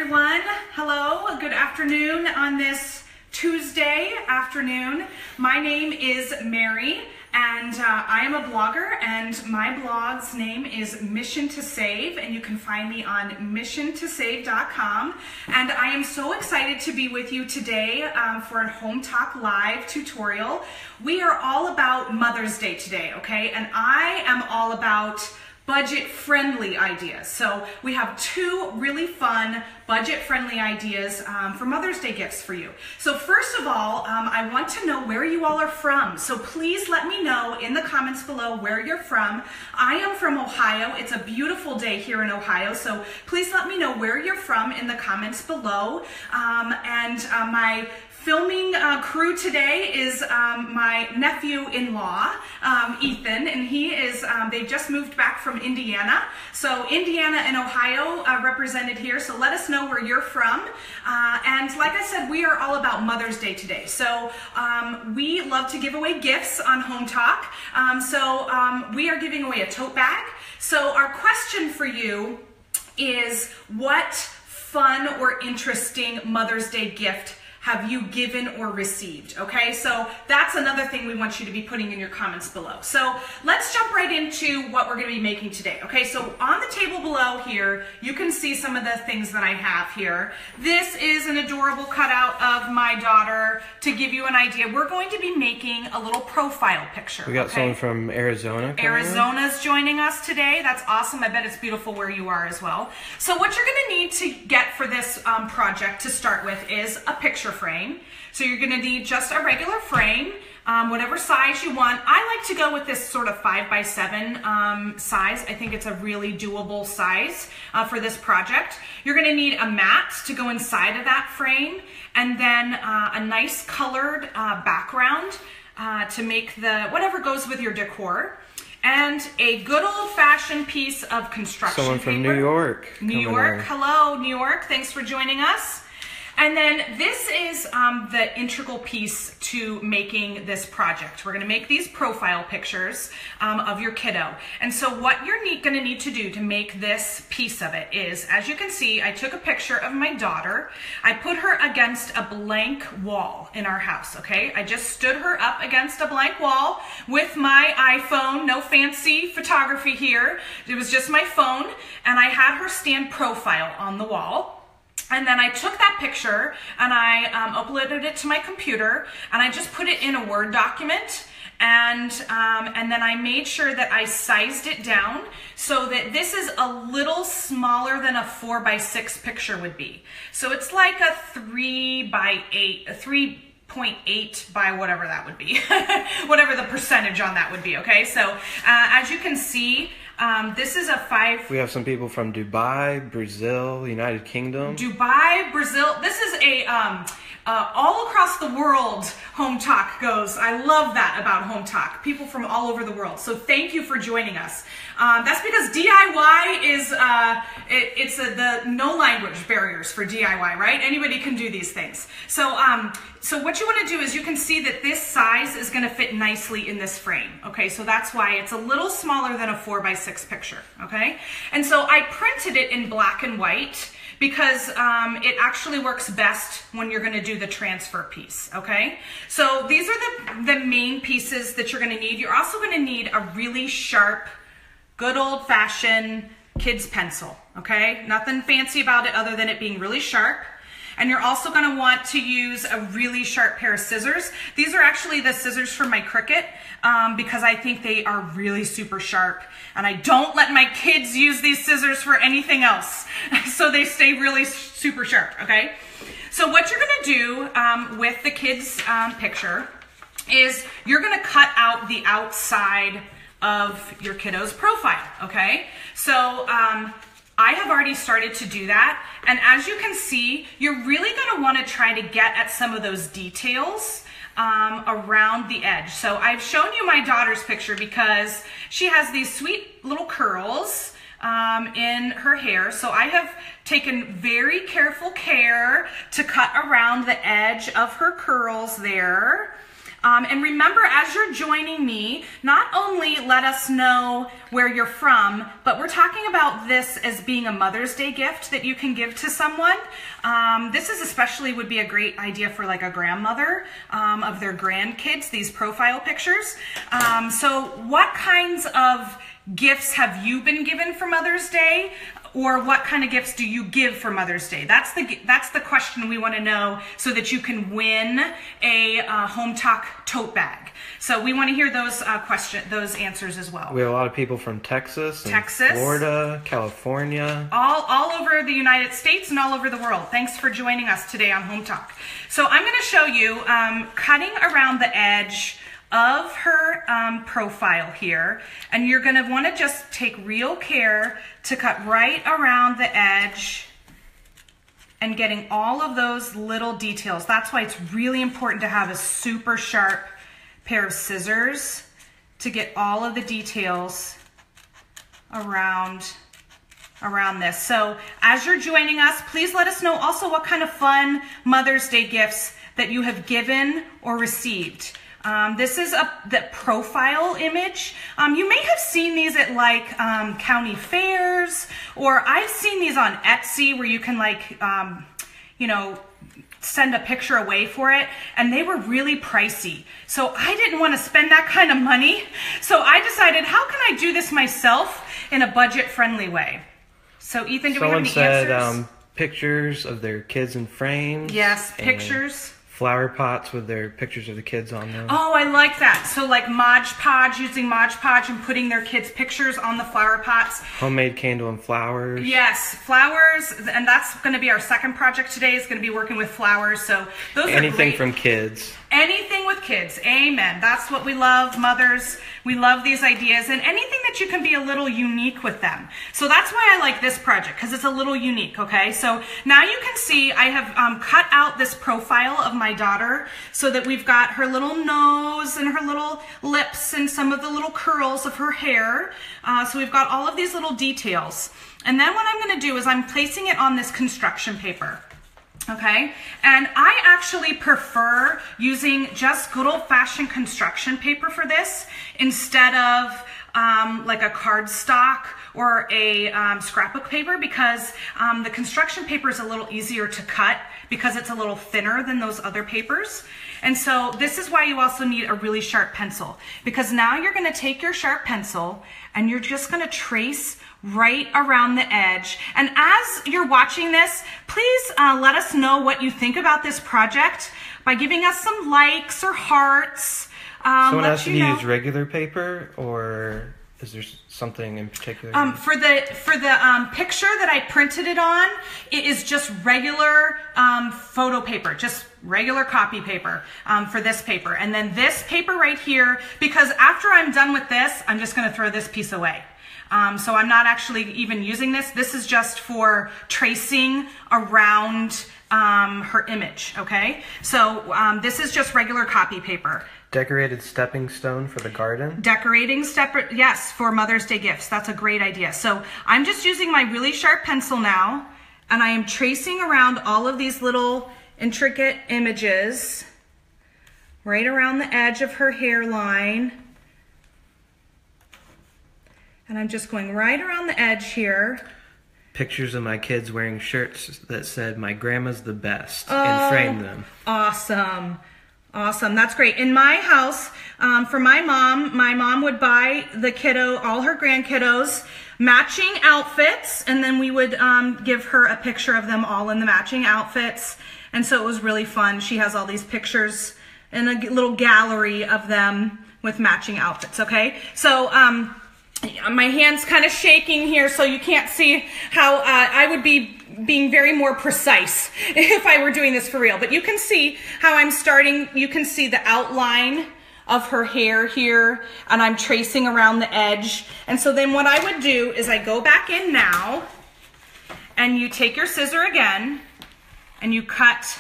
everyone. Hello, good afternoon on this Tuesday afternoon. My name is Mary and I am a blogger, and my blog's name is Mission to Save, and you can find me on missiontosave.com. And I am so excited to be with you today for a Hometalk live tutorial. We are all about Mother's Day today, okay? And I am all about budget-friendly ideas. So we have two really fun budget-friendly ideas for Mother's Day gifts for you. So first of all, I want to know where you all are from. So please let me know in the comments below where you're from. I am from Ohio. It's a beautiful day here in Ohio. So please let me know where you're from in the comments below. My filming crew today is my nephew-in-law, Ethan, and he is, they just moved back from Indiana. So Indiana and Ohio represented here, so let us know where you're from. And like I said, we are all about Mother's Day today. So we love to give away gifts on Hometalk. We are giving away a tote bag. So our question for you is, what fun or interesting Mother's Day gift have you given or received? Okay, so that's another thing we want you to be putting in your comments below. So let's jump right into what we're going to be making today. Okay, so on the table below here, you can see some of the things that I have here. This is an adorable cutout of my daughter. To give you an idea, we're going to be making a little profile picture. We got someone from Arizona. Arizona's joining us today. That's awesome. I bet it's beautiful where you are as well. So what you're going to need to get for this project to start with is a picture frame. So you're going to need just a regular frame, whatever size you want. I like to go with this sort of 5x7 size. I think it's a really doable size for this project. You're going to need a mat to go inside of that frame, and then a nice colored background to make the whatever goes with your decor, and a good old-fashioned piece of construction Someone from New York. New York. Hello, New York. Thanks for joining us. And then this is the integral piece to making this project. We're going to make these profile pictures of your kiddo. And so what you're going to need to do to make this piece of it is, as you can see, I took a picture of my daughter. I put her against a blank wall in our house, okay? I just stood her up against a blank wall with my iPhone, no fancy photography here. It was just my phone, and I had her stand profile on the wall. And then I took that picture and I uploaded it to my computer, and I just put it in a Word document, and then I made sure that I sized it down so that this is a little smaller than a 4x6 picture would be. So it's like a 3x8, a 3.8 by whatever that would be, whatever the percentage on that would be, okay? So as you can see, this is a 5. We have some people from Dubai, Brazil, United Kingdom. Dubai, Brazil. This is a all across the world Hometalk goes. I love that about Hometalk. People from all over the world. So thank you for joining us. That's because DIY is it's the no language barriers for DIY, right? Anybody can do these things. So so what you want to do is, you can see that this size is going to fit nicely in this frame. Okay, so that's why it's a little smaller than a 4x6 picture. Okay, and so I printed it in black and white because it actually works best when you're going to do the transfer piece. Okay, so these are the main pieces that you're going to need. You're also going to need a really sharp, good old-fashioned kid's pencil. Okay, nothing fancy about it other than it being really sharp. And you're also going to want to use a really sharp pair of scissors. These are actually the scissors for my Cricut because I think they are really super sharp. And I don't let my kids use these scissors for anything else. So they stay really super sharp, okay? So what you're going to do with the kids' picture is you're going to cut out the outside of your kiddo's profile, okay? So I have already started to do that, and as you can see, you're really going to want to try to get at some of those details around the edge. So I've shown you my daughter's picture because she has these sweet little curls in her hair. So I have taken very careful care to cut around the edge of her curls there. And remember, as you're joining me, not only let us know where you're from, but we're talking about this as being a Mother's Day gift that you can give to someone. This is especially would be a great idea for like a grandmother of their grandkids, these profile pictures. So what kinds of gifts have you been given for Mother's Day? Or what kind of gifts do you give for Mother's Day? That's the question we want to know so that you can win a Hometalk tote bag. So we want to hear those those answers as well. We have a lot of people from Texas, Florida, California. All over the United States and all over the world. Thanks for joining us today on Hometalk. So I'm going to show you cutting around the edge of her profile here, and you're going to want to just take real care to cut right around the edge and getting all of those little details. That's why it's really important to have a super sharp pair of scissors to get all of the details around this. So as you're joining us, please let us know also what kind of fun Mother's Day gifts that you have given or received. This is the profile image. You may have seen these at like county fairs, or I've seen these on Etsy where you can like, you know, send a picture away for it, and they were really pricey. So I didn't want to spend that kind of money. So I decided, how can I do this myself in a budget-friendly way? So Ethan, do we have any answers? Pictures of their kids in frames. Yes, pictures. Flower pots with their pictures of the kids on them. Oh, I like that. So like Mod Podge, using Mod Podge and putting their kids' pictures on the flower pots. Homemade candle and flowers. Yes, flowers, and that's going to be our second project today, is going to be working with flowers. So those are anything great. From kids. Anything with kids, amen. That's what we love, mothers. We love these ideas, and anything that you can be a little unique with them. So that's why I like this project, because it's a little unique, okay? So now you can see I have cut out this profile of my daughter so that we've got her little nose and her little lips and some of the little curls of her hair. So we've got all of these little details. And then what I'm going to do is I'm placing it on this construction paper. Okay, and I actually prefer using just good old-fashioned construction paper for this instead of like a cardstock or a scrapbook paper, because the construction paper is a little easier to cut because it's a little thinner than those other papers. And so this is why you also need a really sharp pencil, because now you're going to take your sharp pencil and you're just going to trace right around the edge. And as you're watching this, please let us know what you think about this project by giving us some likes or hearts. Someone has to use regular paper, or is there something in particular? For the picture that I printed it on, it is just regular photo paper, just regular copy paper for this paper. And then this paper right here, because after I'm done with this, I'm just going to throw this piece away. So I'm not actually even using this. This is just for tracing around her image, okay? So this is just regular copy paper. Decorated stepping stone for the garden? Decorating yes, for Mother's Day gifts. That's a great idea. So I'm just using my really sharp pencil now, and I am tracing around all of these little intricate images right around the edge of her hairline. And I'm just going right around the edge here. Pictures of my kids wearing shirts that said, "My grandma's the best," and framed them. Awesome. Awesome. That's great. In my house, for my mom would buy the kiddo, all her grandkiddos, matching outfits, and then we would give her a picture of them all in the matching outfits. And so it was really fun. She has all these pictures in a little gallery of them with matching outfits, okay? So, my hand's kind of shaking here, so you can't see how I would be being very more precise if I were doing this for real. But you can see how I'm starting. You can see the outline of her hair here, and I'm tracing around the edge. And so then what I would do is I go back in now, and you take your scissor again, and you cut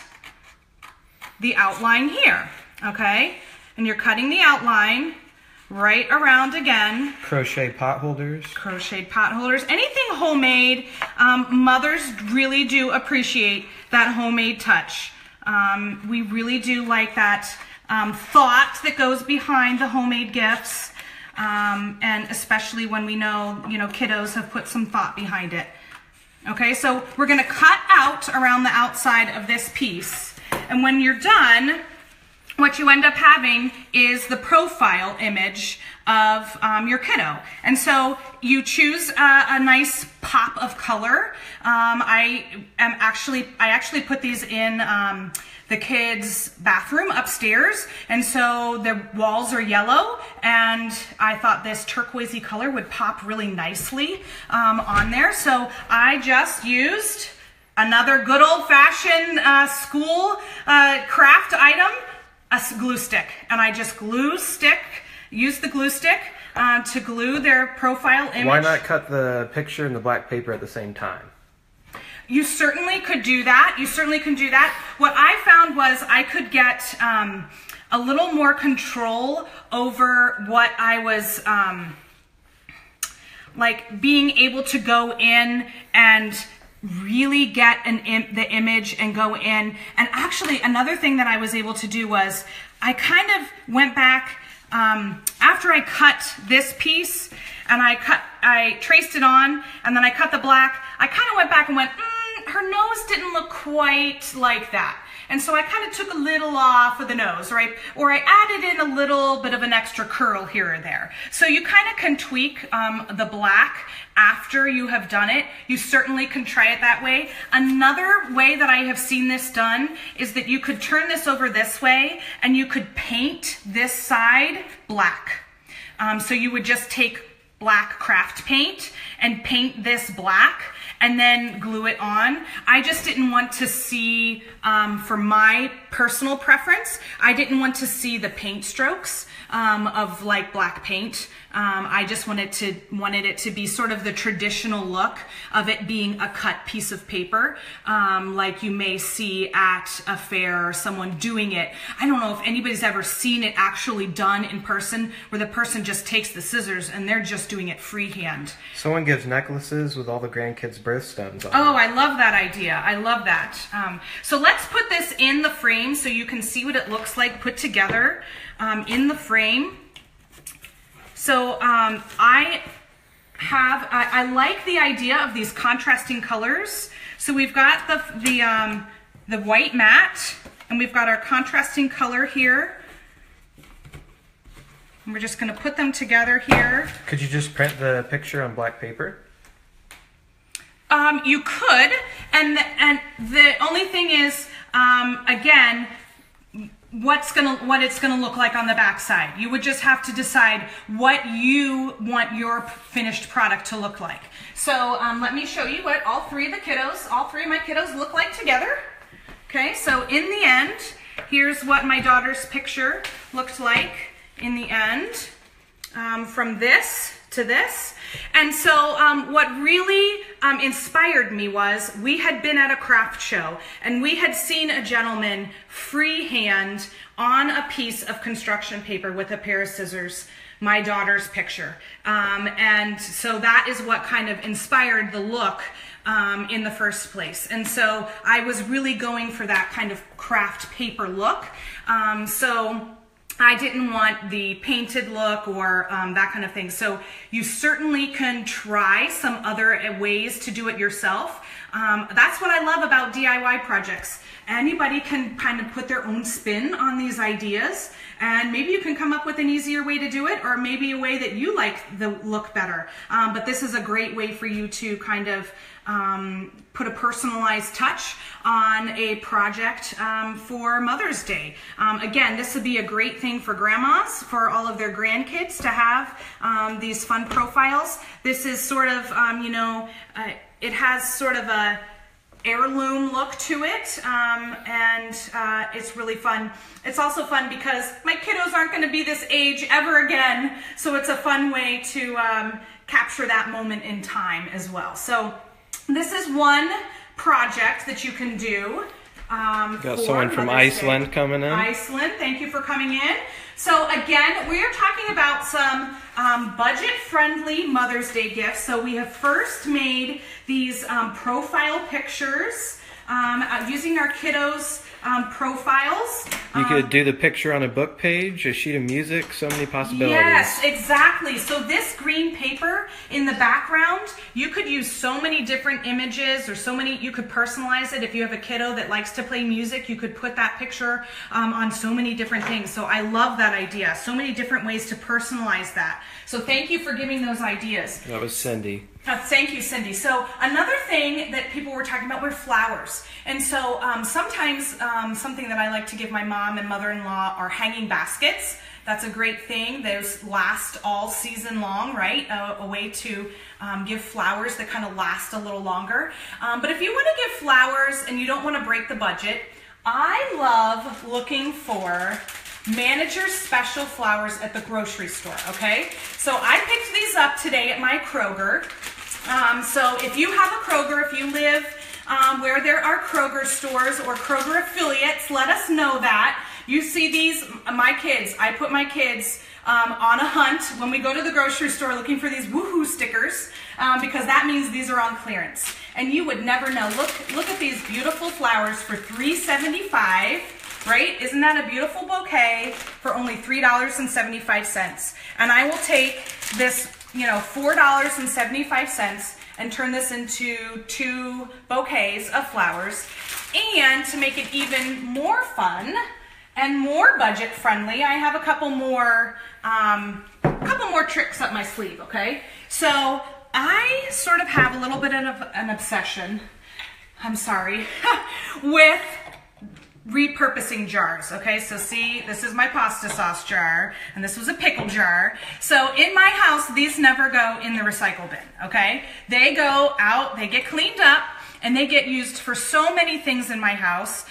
the outline here, okay? And you're cutting the outline right around again. Crochet pot holders. Crocheted pot holders. Anything homemade. Mothers really do appreciate that homemade touch. We really do like that thought that goes behind the homemade gifts, and especially when we know, kiddos have put some thought behind it. Okay, so we're going to cut out around the outside of this piece, and when you're done, what you end up having is the profile image of your kiddo. And so you choose a nice pop of color. I actually put these in the kids' bathroom upstairs, and so the walls are yellow, and I thought this turquoisey color would pop really nicely on there. So I just used another good old-fashioned school craft item, a glue stick, and I just use the glue stick to glue their profile image. Why not cut the picture and the black paper at the same time? You certainly could do that. What I found was I could get a little more control over what I was like being able to go in and really get the image and go in. And actually another thing that I was able to do was I kind of went back after I cut this piece and I traced it on, and then I cut the black. I kind of went back and went, her nose didn't look quite like that. And so I kind of took a little off of the nose, right? Or I added in a little bit of an extra curl here or there. So you kind of can tweak the black after you have done it. You certainly can try it that way. Another way that I have seen this done is that you could turn this over this way and you could paint this side black. So you would just take black craft paint and paint this black and then glue it on. I just didn't want to see, for my personal preference, I didn't want to see the paint strokes of like black paint. I just wanted it to be sort of the traditional look of it being a cut piece of paper, like you may see at a fair or someone doing it. I don't know if anybody's ever seen it actually done in person, where the person just takes the scissors and they're just doing it freehand. Someone gives necklaces with all the grandkids' birthstones on Oh, I love that idea. I love that. So let's put this in the frame so you can see what it looks like put together in the frame. So I like the idea of these contrasting colors. So we've got the white matte, and we've got our contrasting color here. And we're just going to put them together here. Could you just print the picture on black paper? You could, and the only thing is, again, what it's gonna look like on the back side. You would just have to decide what you want your finished product to look like. So let me show you what all three of my kiddos look like together. Okay, so in the end, here's what my daughter's picture looked like in the end, from this to this. And so what really inspired me was we had been at a craft show and we had seen a gentleman freehand on a piece of construction paper with a pair of scissors my daughter's picture. And so that is what kind of inspired the look in the first place. And so I was really going for that kind of craft paper look. So I didn't want the painted look or that kind of thing. So you certainly can try some other ways to do it yourself. That's what I love about DIY projects. Anybody can kind of put their own spin on these ideas, and maybe you can come up with an easier way to do it, or maybe a way that you like the look better. But this is a great way for you to kind of put a personalized touch on a project for Mother's Day. Again, this would be a great thing for grandmas, for all of their grandkids to have these fun profiles. This is sort of, it has sort of a heirloom look to it, and it's really fun. It's also fun because my kiddos aren't going to be this age ever again, so it's a fun way to capture that moment in time as well. So this is one project that you can do. Got someone from Iceland coming in. Iceland, thank you for coming in. So again, we are talking about some budget-friendly Mother's Day gifts. So we have first made these profile pictures using our kiddos' profiles. You could do the picture on a book page, a sheet of music, so many possibilities. Yes, exactly. So this green paper in the background, you could use so many different images or so many, you could personalize it. If you have a kiddo that likes to play music, you could put that picture on so many different things. So I love that idea. So many different ways to personalize that. So thank you for giving those ideas. That was Cindy. Thank you, Cindy. So another thing that people were talking about were flowers. And so sometimes something that I like to give my mom and mother-in-law are hanging baskets. That's a great thing. Those last all season long, right? A way to give flowers that kind of last a little longer. But if you want to give flowers and you don't want to break the budget, I love looking for manager's special flowers at the grocery store, okay? So I picked these up today at my Kroger. So if you have a Kroger, if you live where there are Kroger stores or Kroger affiliates, let us know that. You see these, my kids, I put my kids on a hunt when we go to the grocery store looking for these woohoo stickers because that means these are on clearance. And you would never know. Look at these beautiful flowers for $3.75. Right? Isn't that a beautiful bouquet for only $3.75? And I will take this, $4.75 and turn this into 2 bouquets of flowers. And to make it even more fun and more budget friendly, I have a couple more tricks up my sleeve, okay? So I sort of have a little bit of an obsession, I'm sorry, with repurposing jars, okay? So see, this is my pasta sauce jar, and this was a pickle jar. So in my house, these never go in the recycle bin, okay? They go out, they get cleaned up, and they get used for so many things in my house.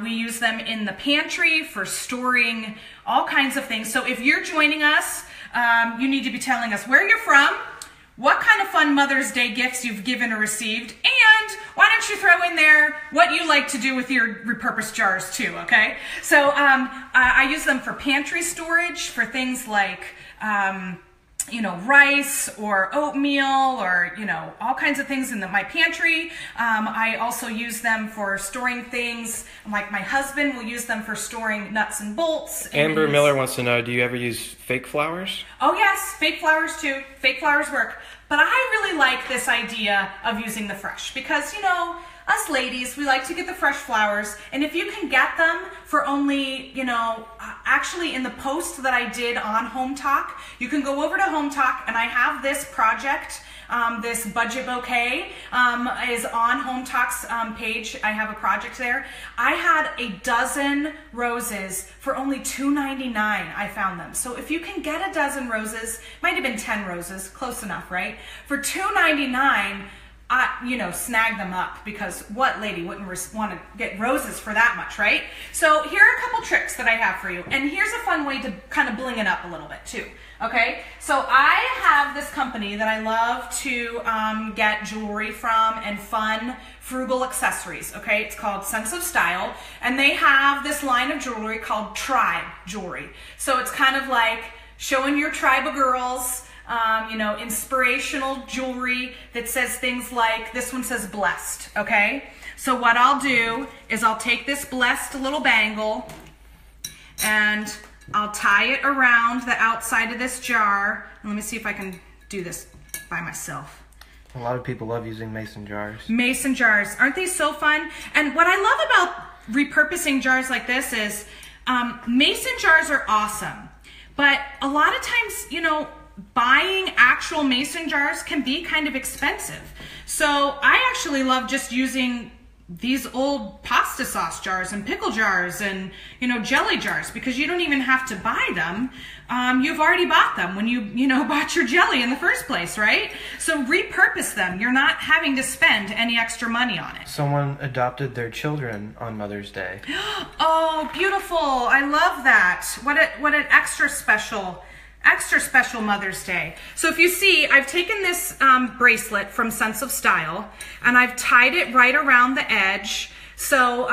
We use them in the pantry for storing all kinds of things. So if you're joining us, you need to be telling us where you're from, what kind of fun Mother's Day gifts you've given or received, and why don't you throw in there what you like to do with your repurposed jars too, okay? So I use them for pantry storage, for things like, rice or oatmeal or, all kinds of things in my pantry. I also use them for storing things, like my husband will use them for storing nuts and bolts. Amber Miller wants to know, do you ever use fake flowers? Oh yes, fake flowers too. Fake flowers work. But I really like this idea of using the fresh because, us ladies, we like to get the fresh flowers, and if you can get them for only, actually in the post that I did on Hometalk, you can go over to Hometalk, and I have this project, this budget bouquet is on Hometalk's page. I have a project there. I had a dozen roses for only $2.99. I found them. So if you can get a dozen roses, might have been 10 roses, close enough, right? For $2.99, snag them up, because what lady wouldn't want to get roses for that much, right? So here are a couple tricks that I have for you. And here's a fun way to kind of bling it up a little bit too, okay? So I have this company that I love to get jewelry from and fun, frugal accessories, okay? It's called Sense of Style. And they have this line of jewelry called Tribe Jewelry. So it's kind of like showing your tribe of girls, inspirational jewelry that says things like, this one says blessed, okay? So what I'll do is I'll take this blessed little bangle and I'll tie it around the outside of this jar. And let me see if I can do this by myself. A lot of people love using mason jars. Mason jars, aren't they so fun? And what I love about repurposing jars like this is mason jars are awesome, but a lot of times, buying actual mason jars can be kind of expensive. So I actually love just using these old pasta sauce jars and pickle jars and, jelly jars, because you don't even have to buy them. You've already bought them when you bought your jelly in the first place, right? So repurpose them. You're not having to spend any extra money on it. Someone adopted their children on Mother's Day. Oh, beautiful. I love that. What an extra special Mother's Day. So if you see, I've taken this bracelet from Sense of Style and I've tied it right around the edge. So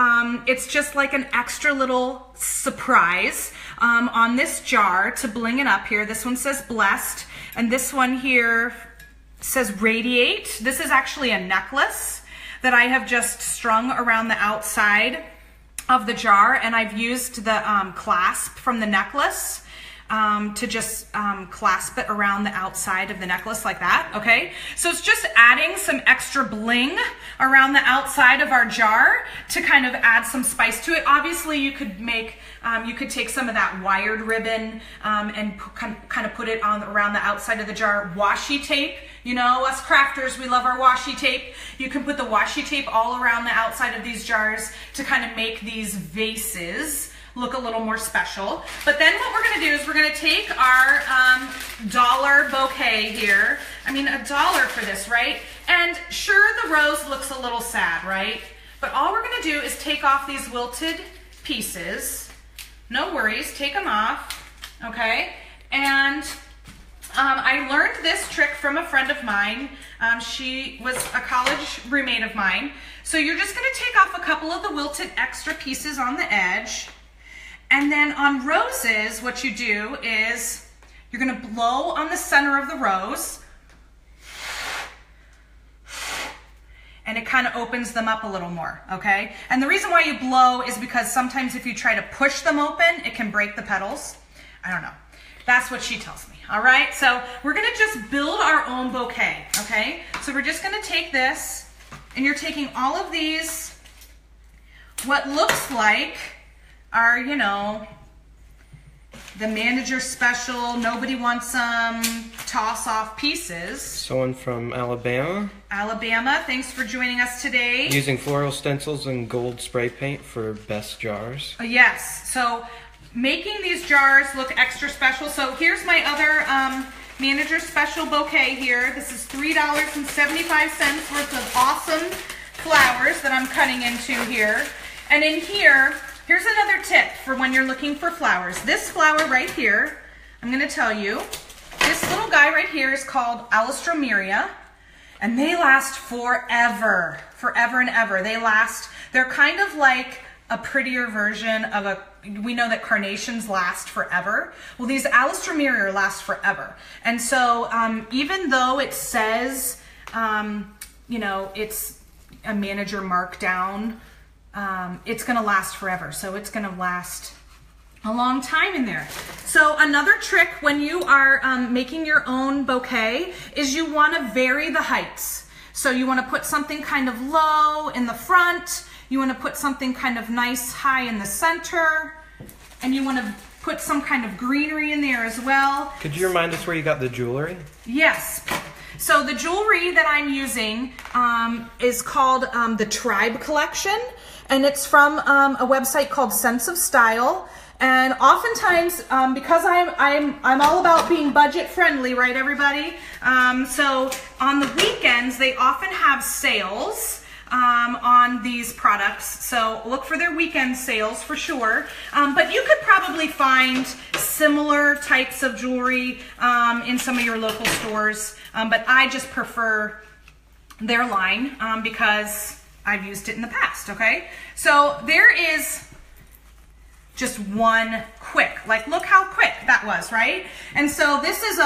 it's just like an extra little surprise on this jar to bling it up here. This one says blessed, and this one here says radiate. This is actually a necklace that I have just strung around the outside of the jar, and I've used the clasp from the necklace to just clasp it around the outside of the necklace like that, okay? So it's just adding some extra bling around the outside of our jar to kind of add some spice to it. Obviously, you could make, you could take some of that wired ribbon and kind of put it on around the outside of the jar. Washi tape, you know, us crafters, we love our washi tape. You can put the washi tape all around the outside of these jars to kind of make these vases look a little more special. But then what we're gonna do is we're gonna take our dollar bouquet here. I mean, $1 for this, right? And sure, the rose looks a little sad, right? But all we're gonna do is take off these wilted pieces. No worries, take them off, okay? And I learned this trick from a friend of mine. She was a college roommate of mine. So you're just gonna take off a couple of the wilted extra pieces on the edge. And then on roses, what you do is you're gonna blow on the center of the rose, and it kind of opens them up a little more, okay? And the reason why you blow is because sometimes if you try to push them open, it can break the petals. I don't know. That's what she tells me, all right? So we're gonna just build our own bouquet, okay? So we're just gonna take this, and you're taking all of these, what looks like are, you know, the manager special, nobody wants some toss off pieces. Someone from Alabama. Alabama, thanks for joining us today. Using floral stencils and gold spray paint for best jars. Yes, so making these jars look extra special. So here's my other manager special bouquet here. This is $3.75 worth of awesome flowers that I'm cutting into here. And in here, here's another tip for when you're looking for flowers. This flower right here, I'm gonna tell you, this little guy right here is called Alstroemeria, and they last forever, forever and ever. They last, they're kind of like a prettier version of a, we know that carnations last forever. Well, these Alstroemeria last forever. And so even though it says, you know, it's a manager markdown, it's gonna last forever. So it's gonna last a long time in there. So another trick when you are making your own bouquet is you wanna vary the heights. So you wanna put something kind of low in the front, you wanna put something kind of nice high in the center, and you wanna put some kind of greenery in there as well. Could you remind us where you got the jewelry? Yes. So the jewelry that I'm using is called the Tribe Collection, and it's from a website called Sense of Style. And oftentimes, because I'm all about being budget friendly, right, everybody? So on the weekends, they often have sales on these products. So look for their weekend sales for sure. But you could probably find similar types of jewelry in some of your local stores. But I just prefer their line because I've used it in the past, okay? So there is just one quick, like look how quick that was, right? And so this is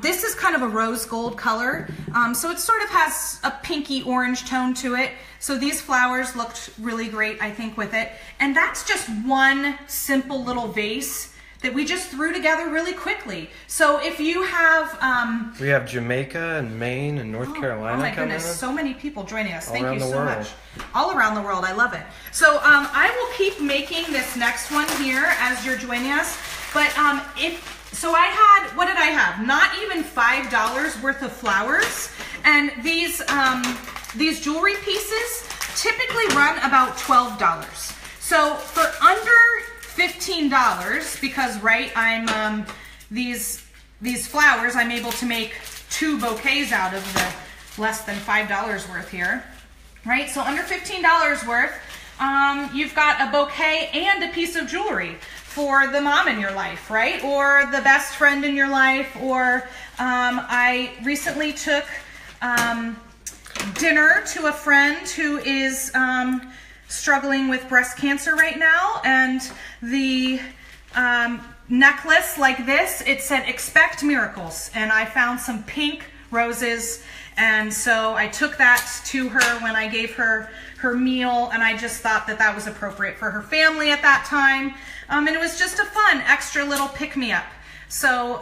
this is kind of a rose gold color. So it sort of has a pinky orange tone to it. So these flowers looked really great, I think, with it. And that's just one simple little vase that we just threw together really quickly. So if you have... we have Jamaica and Maine and North Carolina. Oh my coming goodness, in. so many people joining us. All Thank around you the so world. much. All around the world, I love it. So I will keep making this next one here as you're joining us. But so I had, what did I have? Not even $5 worth of flowers. And these jewelry pieces typically run about $12. So for under $15, because right, I'm these flowers I'm able to make 2 bouquets out of the less than $5 worth here, right? So under $15 worth, you've got a bouquet and a piece of jewelry for the mom in your life, right? Or the best friend in your life. Or I recently took dinner to a friend who is struggling with breast cancer right now, and the necklace like this, it said expect miracles, and I found some pink roses And so I took that to her when I gave her her meal, and I just thought that that was appropriate for her family at that time. And it was just a fun extra little pick-me-up. So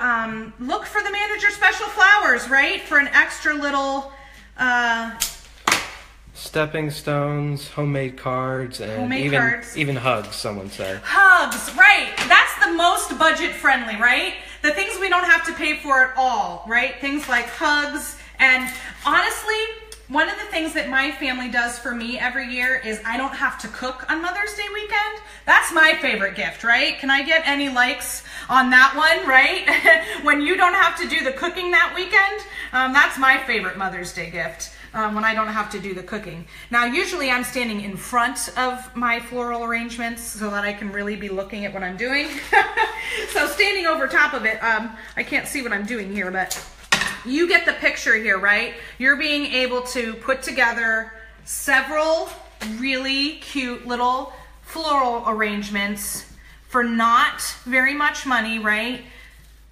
look for the manager special flowers, right? For an extra little stepping stones, homemade cards, and even hugs, someone said. Hugs, right. That's the most budget friendly, right? The things we don't have to pay for at all, right? Things like hugs. And honestly, one of the things that my family does for me every year is I don't have to cook on Mother's Day weekend. That's my favorite gift, right? Can I get any likes on that one, right? When you don't have to do the cooking that weekend, that's my favorite Mother's Day gift. When I don't have to do the cooking. Now, usually I'm standing in front of my floral arrangements so that I can really be looking at what I'm doing. So standing over top of it, I can't see what I'm doing here, but you get the picture here, right? You're being able to put together several really cute little floral arrangements for not very much money, right?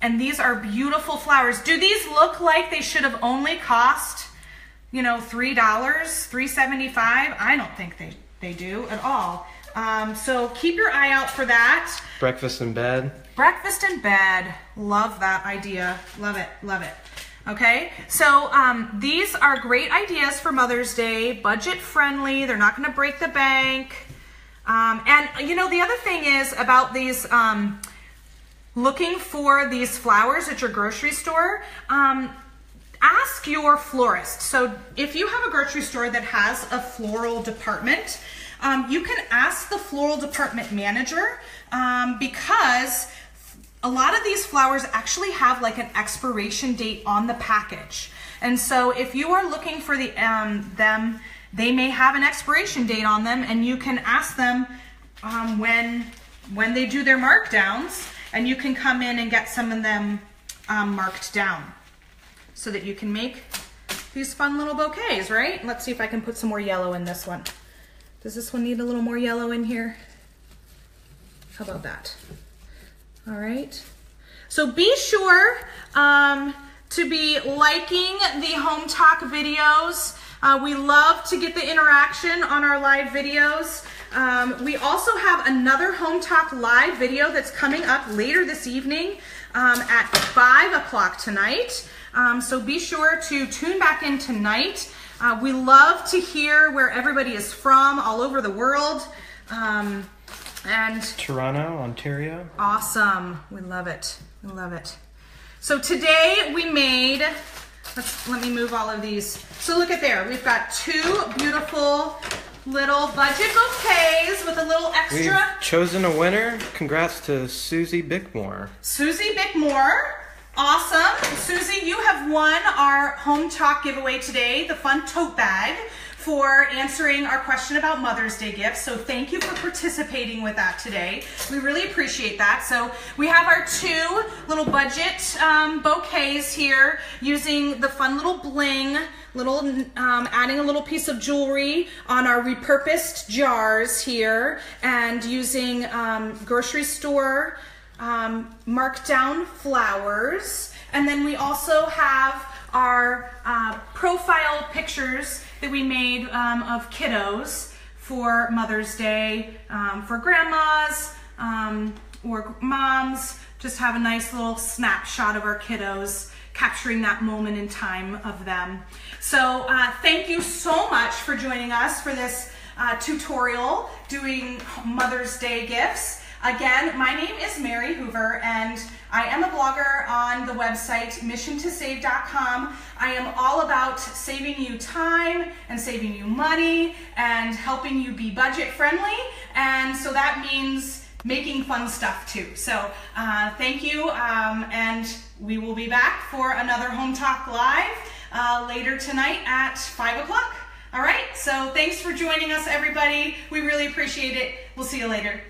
And these are beautiful flowers. Do these look like they should have only cost, you know, $3, $3.75? I don't think they do at all. So keep your eye out for that. Breakfast in bed. Breakfast in bed. Love that idea. Love it. Love it. Okay, so these are great ideas for Mother's Day. Budget friendly. They're not going to break the bank. And you know, the other thing is about these, looking for these flowers at your grocery store. Ask your florist. So if you have a grocery store that has a floral department, you can ask the floral department manager because a lot of these flowers actually have like an expiration date on the package. And so if you are looking for them, they may have an expiration date on them, and you can ask them when they do their markdowns, and you can come in and get some of them marked down, so that you can make these fun little bouquets, right? Let's see if I can put some more yellow in this one. Does this one need a little more yellow in here? How about that? All right. So be sure to be liking the Hometalk videos. We love to get the interaction on our live videos. We also have another Hometalk live video that's coming up later this evening at 5 o'clock tonight. So be sure to tune back in tonight. We love to hear where everybody is from all over the world. And Toronto, Ontario. Awesome. We love it. We love it. So today we made, let me move all of these. So look at there. We've got two beautiful little budget bouquets with a little extra. We've chosen a winner. Congrats to Susie Bickmore. Susie Bickmore. Awesome. Susie, you have won our Hometalk giveaway today, the fun tote bag, for answering our question about Mother's Day gifts. So thank you for participating with that today. We really appreciate that. So we have our two little budget bouquets here using the fun little bling, adding a little piece of jewelry on our repurposed jars here, and using grocery store markdown flowers. And then we also have our profile pictures that we made of kiddos for Mother's Day, for grandmas or moms. Just have a nice little snapshot of our kiddos, capturing that moment in time of them. So thank you so much for joining us for this tutorial doing Mother's Day gifts. Again, my name is Mary Hoover, and I am a blogger on the website missiontosave.com. I am all about saving you time and saving you money and helping you be budget friendly, and so that means making fun stuff too. So thank you, and we will be back for another Hometalk Live later tonight at 5 o'clock. All right, so thanks for joining us, everybody. We really appreciate it. We'll see you later.